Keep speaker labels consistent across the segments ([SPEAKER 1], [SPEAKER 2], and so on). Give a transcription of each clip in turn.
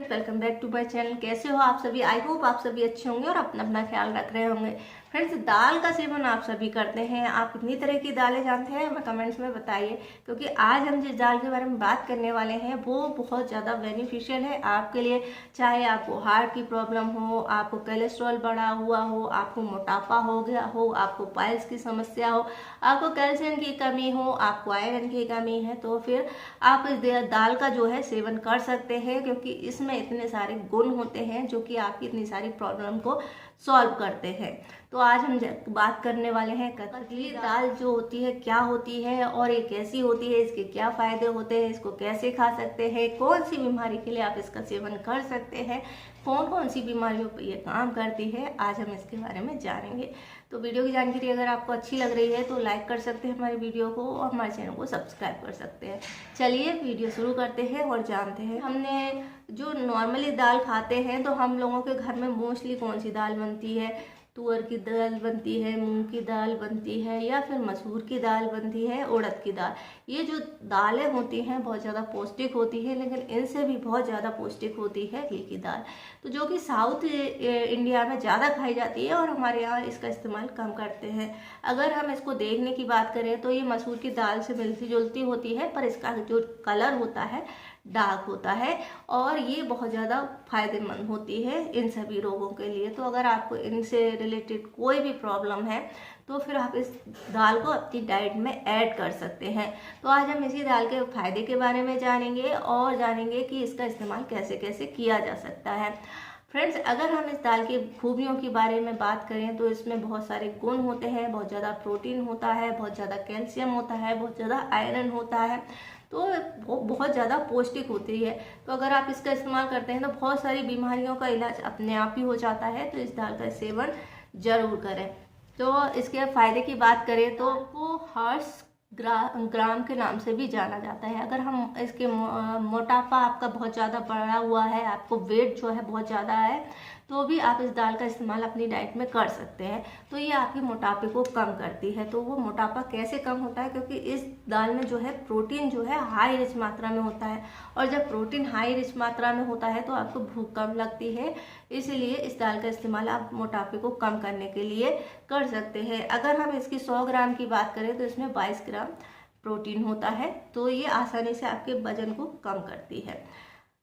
[SPEAKER 1] Welcome back to my channel. कैसे हो आप सभी? आई होप आप सभी अच्छे होंगे और अपना अपना ख्याल रख रहे होंगे। फ्रेंड्स, दाल का सेवन आप सभी करते हैं। आप कितनी तरह की दालें जानते हैं हमें कमेंट्स में बताइए, क्योंकि आज हम जिस दाल के बारे में बात करने वाले हैं वो बहुत ज़्यादा बेनिफिशियल है आपके लिए। चाहे आपको हार्ट की प्रॉब्लम हो, आपको कोलेस्ट्रॉल बढ़ा हुआ हो, आपको मोटापा हो गया हो, आपको पाइल्स की समस्या हो, आपको कैल्शियम की कमी हो, आपको आयरन की कमी है, तो फिर आप इस दाल का जो है सेवन कर सकते हैं, क्योंकि इसमें इतने सारे गुण होते हैं जो कि आपकी इतनी सारी प्रॉब्लम को सॉल्व करते हैं। तो आज हम बात करने वाले हैं कतली दाल जो होती है क्या होती है और ये कैसी होती है, इसके क्या फायदे होते हैं, इसको कैसे खा सकते हैं, कौन सी बीमारी के लिए आप इसका सेवन कर सकते हैं, कौन कौन सी बीमारियों पर ये काम करती है, आज हम इसके बारे में जानेंगे। तो वीडियो की जानकारी अगर आपको अच्छी लग रही है तो लाइक कर सकते हैं हमारे वीडियो को और हमारे चैनल को सब्सक्राइब कर सकते हैं। चलिए वीडियो शुरू करते हैं और जानते हैं। हमने जो नॉर्मली दाल खाते हैं तो हम लोगों के घर में मोस्टली कौन सी दाल बनती है? तुअर की दाल बनती है, मूंग की दाल बनती है, या फिर मसूर की दाल बनती है, उड़द की दाल। ये जो दालें होती हैं बहुत ज़्यादा पौष्टिक होती है, लेकिन इनसे भी बहुत ज़्यादा पौष्टिक होती है घी की दाल, तो जो कि साउथ इंडिया में ज़्यादा खाई जाती है और हमारे यहाँ इसका इस्तेमाल कम करते हैं। अगर हम इसको देखने की बात करें तो ये मसूर की दाल से मिलती जुलती होती है, पर इसका जो कलर होता है डार्क होता है और ये बहुत ज़्यादा फायदेमंद होती है इन सभी रोगों के लिए। तो अगर आपको इनसे रिलेटेड कोई भी प्रॉब्लम है तो फिर आप इस दाल को अपनी डाइट में ऐड कर सकते हैं। तो आज हम इसी दाल के फायदे के बारे में जानेंगे और जानेंगे कि इसका इस्तेमाल कैसे कैसे किया जा सकता है। फ्रेंड्स, अगर हम इस दाल की खूबियों के बारे में बात करें तो इसमें बहुत सारे गुण होते हैं, बहुत ज़्यादा प्रोटीन होता है, बहुत ज़्यादा कैल्शियम होता है, बहुत ज़्यादा आयरन होता है, तो वो बहुत ज़्यादा पौष्टिक होती है। तो अगर आप इसका इस्तेमाल करते हैं तो बहुत सारी बीमारियों का इलाज अपने आप ही हो जाता है। तो इस दाल का सेवन जरूर करें। तो इसके फायदे की बात करें तो वो हर्ष ग्राम के नाम से भी जाना जाता है। अगर हम इसके मोटापा आपका बहुत ज़्यादा बढ़ा हुआ है, आपको वेट जो है बहुत ज़्यादा है, तो भी आप इस दाल का इस्तेमाल अपनी डाइट में कर सकते हैं। तो ये आपके मोटापे को कम करती है। तो वो मोटापा कैसे कम होता है? क्योंकि इस दाल में जो है प्रोटीन जो है हाई रिच मात्रा में होता है, और जब प्रोटीन हाई रिच मात्रा में होता है तो आपको भूख कम लगती है। इसीलिए इस दाल का इस्तेमाल आप मोटापे को कम करने के लिए कर सकते हैं। अगर हम इसकी 100 ग्राम की बात करें तो इसमें 22 ग्राम प्रोटीन होता है, तो ये आसानी से आपके वजन को कम करती है।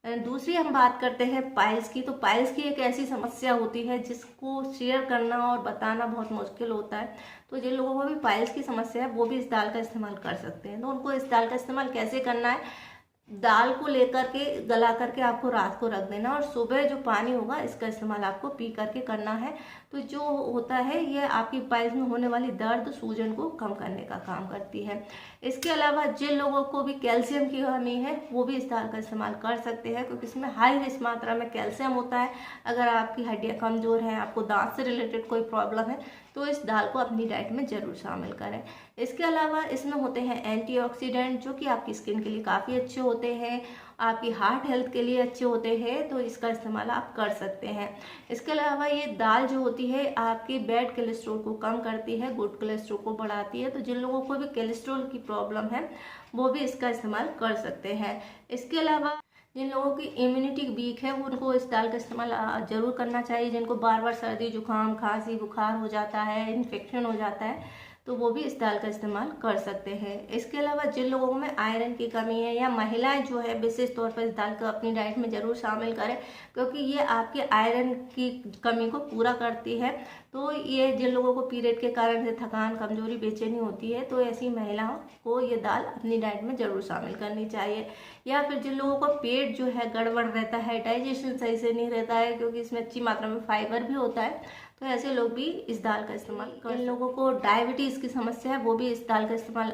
[SPEAKER 1] दूसरी हम बात करते हैं पाइल्स की। तो पाइल्स की एक ऐसी समस्या होती है जिसको शेयर करना और बताना बहुत मुश्किल होता है। तो जिन लोगों को भी पाइल्स की समस्या है वो भी इस दाल का इस्तेमाल कर सकते हैं। तो उनको इस दाल का इस्तेमाल कैसे करना है? दाल को लेकर के गला करके आपको रात को रख देना और सुबह जो पानी होगा इसका इस्तेमाल आपको पी करके करना है। तो जो होता है ये आपकी पाइल्स में होने वाली दर्द सूजन को कम करने का काम करती है। इसके अलावा जिन लोगों को भी कैल्शियम की कमी है वो भी इस दाल का इस्तेमाल कर सकते हैं, क्योंकि इसमें हाई रिच मात्रा में कैल्शियम होता है। अगर आपकी हड्डियाँ कमज़ोर हैं, आपको दांत से रिलेटेड कोई प्रॉब्लम है, तो इस दाल को अपनी डाइट में ज़रूर शामिल करें। इसके अलावा इसमें होते हैं एंटीऑक्सीडेंट, जो कि आपकी स्किन के लिए काफ़ी अच्छे होते हैं, आपकी हार्ट हेल्थ के लिए अच्छे होते हैं, तो इसका इस्तेमाल आप कर सकते हैं। इसके अलावा ये दाल जो होती है आपके बैड कोलेस्ट्रॉल को कम करती है, गुड कोलेस्ट्रॉल को बढ़ाती है। तो जिन लोगों को भी कोलेस्ट्रॉल की प्रॉब्लम है वो भी इसका इस्तेमाल कर सकते हैं। इसके अलावा जिन लोगों की इम्यूनिटी वीक है उनको इस दाल का इस्तेमाल जरूर करना चाहिए। जिनको बार बार सर्दी जुकाम खांसी बुखार हो जाता है, इन्फेक्शन हो जाता है, तो वो भी इस दाल का इस्तेमाल कर सकते हैं। इसके अलावा जिन लोगों में आयरन की कमी है या महिलाएं जो है विशेष तौर पर इस दाल को अपनी डाइट में ज़रूर शामिल करें, क्योंकि ये आपके आयरन की कमी को पूरा करती है। तो ये जिन लोगों को पीरियड के कारण से थकान कमजोरी बेचैनी होती है, तो ऐसी महिलाओं को ये दाल अपनी डाइट में ज़रूर शामिल करनी चाहिए। या फिर जिन लोगों का पेट जो है गड़बड़ रहता है, डाइजेशन सही से नहीं रहता है, क्योंकि इसमें अच्छी मात्रा में फाइबर भी होता है, तो ऐसे लोग भी इस दाल का इस्तेमाल कर। जिन लोगों को डायबिटीज़ की समस्या है वो भी इस दाल का इस्तेमाल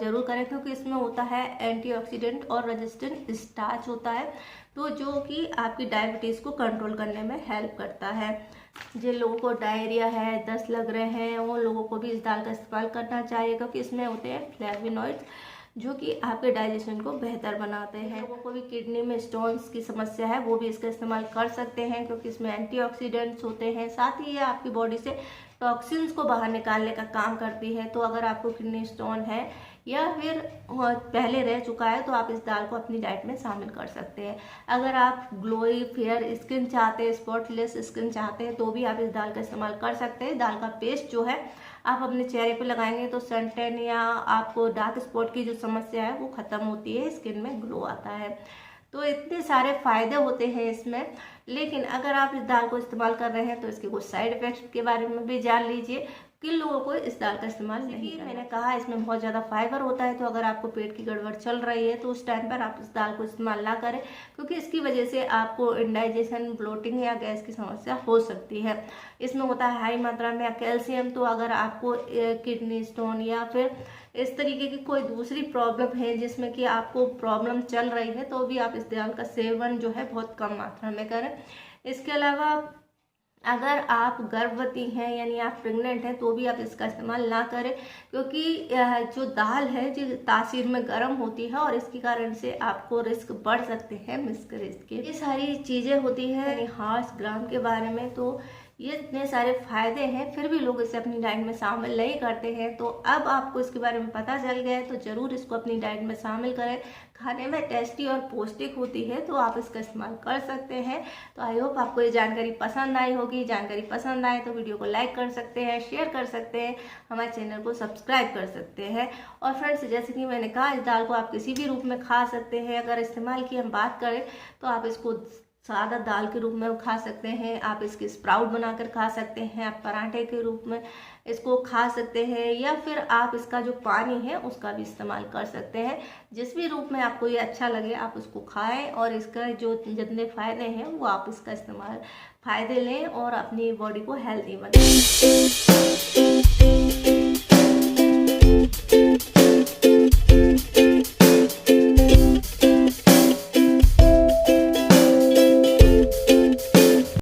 [SPEAKER 1] जरूर करें, क्योंकि इसमें होता है एंटीऑक्सीडेंट और रेजिस्टेंट स्टार्च होता है, तो जो कि आपकी डायबिटीज़ को कंट्रोल करने में हेल्प करता है। जिन लोगों को डायरिया है, दस्त लग रहे हैं, उन लोगों को भी इस दाल का इस्तेमाल करना चाहिए, क्योंकि इसमें होते हैं फ्लेवोनॉइड्स जो कि आपके डाइजेशन को बेहतर बनाते हैं। लोगों को भी किडनी में स्टोन्स की समस्या है वो भी इसका इस्तेमाल कर सकते हैं, क्योंकि इसमें एंटीऑक्सीडेंट्स होते हैं। साथ ही ये आपकी बॉडी से टॉक्सिन्स को बाहर निकालने का काम करती है। तो अगर आपको किडनी स्टोन है या फिर पहले रह चुका है तो आप इस दाल को अपनी डाइट में शामिल कर सकते हैं। अगर आप ग्लोई फेयर स्किन चाहते हैं, स्पॉटलेस स्किन चाहते हैं, तो भी आप इस दाल का इस्तेमाल कर सकते हैं। दाल का पेस्ट जो है आप अपने चेहरे पे लगाएंगे तो सन टैन या आपको डार्क स्पॉट की जो समस्या है वो खत्म होती है, स्किन में ग्लो आता है। तो इतने सारे फायदे होते हैं इसमें। लेकिन अगर आप इस दाल को इस्तेमाल कर रहे हैं तो इसके कुछ साइड इफेक्ट्स के बारे में भी जान लीजिए। किन लोगों को इस दाल का इस्तेमाल नहीं करना। मैंने कहा इसमें बहुत ज़्यादा फाइबर होता है, तो अगर आपको पेट की गड़बड़ चल रही है तो उस टाइम पर आप इस दाल को इस्तेमाल ना करें, क्योंकि इसकी वजह से आपको इंडाइजेशन, ब्लोटिंग या गैस की समस्या हो सकती है। इसमें होता है हाई मात्रा में कैल्शियम, तो अगर आपको किडनी स्टोन या फिर इस तरीके की कोई दूसरी प्रॉब्लम है जिसमें कि आपको प्रॉब्लम चल रही है, तो भी आप इस दाल का सेवन जो है बहुत कम मात्रा में करें। इसके अलावा अगर आप गर्भवती हैं यानी आप प्रेग्नेंट हैं तो भी आप इसका इस्तेमाल ना करें, क्योंकि जो दाल है जो तासीर में गर्म होती है और इसके कारण से आपको रिस्क बढ़ सकते हैं मिसकैरेज के। ये सारी चीज़ें होती हैं हार्स ग्राम के बारे में। तो ये इतने सारे फायदे हैं, फिर भी लोग इसे अपनी डाइट में शामिल नहीं करते हैं। तो अब आपको इसके बारे में पता चल गया है तो ज़रूर इसको अपनी डाइट में शामिल करें। खाने में टेस्टी और पौष्टिक होती है, तो आप इसका इस्तेमाल कर सकते हैं। तो आई होप आपको ये जानकारी पसंद आई होगी। जानकारी पसंद आए तो वीडियो को लाइक कर सकते हैं, शेयर कर सकते हैं, हमारे चैनल को सब्सक्राइब कर सकते हैं। और फ्रेंड्स, जैसे कि मैंने कहा, इस दाल को आप किसी भी रूप में खा सकते हैं। अगर इस्तेमाल की हम बात करें तो आप इसको सादा दाल के रूप में खा सकते हैं, आप इसके स्प्राउट बनाकर खा सकते हैं, आप पराठे के रूप में इसको खा सकते हैं, या फिर आप इसका जो पानी है उसका भी इस्तेमाल कर सकते हैं। जिस भी रूप में आपको ये अच्छा लगे आप उसको खाएं, और इसका जो जितने फ़ायदे हैं वो आप इसका इस्तेमाल फ़ायदे लें और अपनी बॉडी को हेल्दी बनाएं।